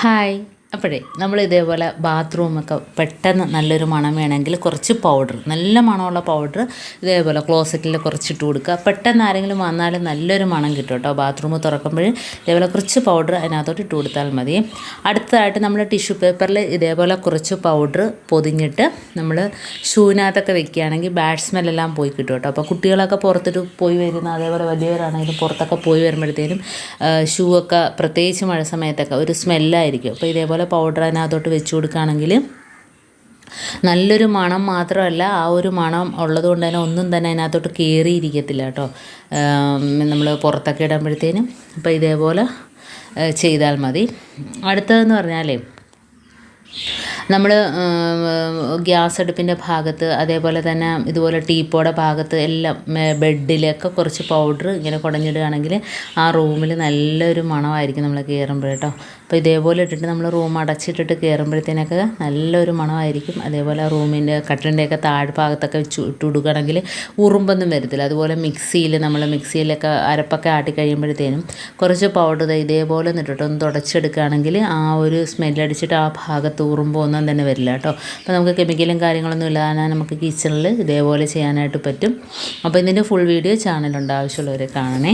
Hi. അപ്പോഴേ നമ്മൾ ഇതേപോലെ ബാത്റൂമൊക്കെ പെട്ടെന്ന് നല്ലൊരു മണം വേണമെങ്കിൽ കുറച്ച് പൗഡർ, നല്ല മണമുള്ള പൗഡർ ഇതേപോലെ ക്ലോസറ്റിൽ കുറച്ചിട്ട് കൊടുക്കുക. പെട്ടെന്ന് ആരെങ്കിലും വന്നാലും നല്ലൊരു മണം കിട്ടും കേട്ടോ. ബാത്റൂം തുറക്കുമ്പോൾ ഇതേപോലെ കുറച്ച് പൗഡർ അതിനകത്തോട്ട് ഇട്ട് കൊടുത്താൽ മതി. അടുത്തതായിട്ട് നമ്മൾ ടിഷ്യൂ പേപ്പറിൽ ഇതേപോലെ കുറച്ച് പൗഡർ പൊതിഞ്ഞിട്ട് നമ്മൾ ഷൂവിനകത്തൊക്കെ വെക്കുകയാണെങ്കിൽ ബാഡ് സ്മെല്ലെല്ലാം പോയി കിട്ടും കേട്ടോ. അപ്പോൾ കുട്ടികളൊക്കെ പുറത്തിട്ട് പോയി വരുന്ന, അതേപോലെ വലിയവരാണെങ്കിലും പുറത്തൊക്കെ പോയി വരുമ്പോഴത്തേനും ഷൂ ഒക്കെ പ്രത്യേകിച്ച് മഴ സമയത്തൊക്കെ ഒരു സ്മെല്ലായിരിക്കും. അപ്പോൾ ഇതേപോലെ പൗഡർ അതിനകത്തോട്ട് വെച്ച് കൊടുക്കുകയാണെങ്കിൽ നല്ലൊരു മണം മാത്രമല്ല, ആ ഒരു മണം ഉള്ളത് കൊണ്ട് തന്നെ ഒന്നും തന്നെ അതിനകത്തോട്ട് കയറിയിരിക്കത്തില്ല കേട്ടോ, നമ്മൾ പുറത്തൊക്കെ ഇടുമ്പോഴത്തേനും. അപ്പോൾ ഇതേപോലെ ചെയ്താൽ മതി. അടുത്തതെന്ന് പറഞ്ഞാലേ, നമ്മൾ ഗ്യാസ് അടുപ്പിൻ്റെ ഭാഗത്ത്, അതേപോലെ തന്നെ ഇതുപോലെ ടീപ്പോയുടെ ഭാഗത്ത് എല്ലാം ബെഡിലൊക്കെ കുറച്ച് പൗഡർ ഇങ്ങനെ കുടഞ്ഞിടുകയാണെങ്കിൽ ആ റൂമിൽ നല്ലൊരു മണമായിരിക്കും നമ്മൾ കയറുമ്പോൾ കേട്ടോ. അപ്പോൾ ഇതേപോലെ ഇട്ടിട്ട് നമ്മൾ റൂം അടച്ചിട്ടിട്ട് കയറുമ്പോഴത്തേനൊക്കെ നല്ലൊരു മണമായിരിക്കും. അതേപോലെ റൂമിൻ്റെ കട്ടിലിൻ്റെയൊക്കെ താഴ്ഭാഗത്തൊക്കെ ഇട്ട് കൊടുക്കുകയാണെങ്കിൽ ഉറുമ്പൊന്നും വരത്തില്ല. അതുപോലെ മിക്സിയിലൊക്കെ അരപ്പൊക്കെ ആട്ടി കഴിയുമ്പോഴത്തേനും കുറച്ച് പൗഡർ ഇതേപോലെ ഇട്ടിട്ടൊന്ന് തുടച്ചെടുക്കുകയാണെങ്കിൽ ആ ഒരു സ്മെല്ലടിച്ചിട്ട് ആ ഭാഗത്ത് ഉറുമ്പൊന്നും തന്നെ വരില്ല കേട്ടോ. അപ്പോൾ നമുക്ക് കെമിക്കലും കാര്യങ്ങളൊന്നും ഇല്ലാതെ നമുക്ക് കിച്ചണിൽ ഇതേപോലെ ചെയ്യാനായിട്ട് പറ്റും. അപ്പോൾ ഇതിൻ്റെ ഫുൾ വീഡിയോ ചാനലുണ്ട്, ആവശ്യമുള്ളവരെ കാണണേ.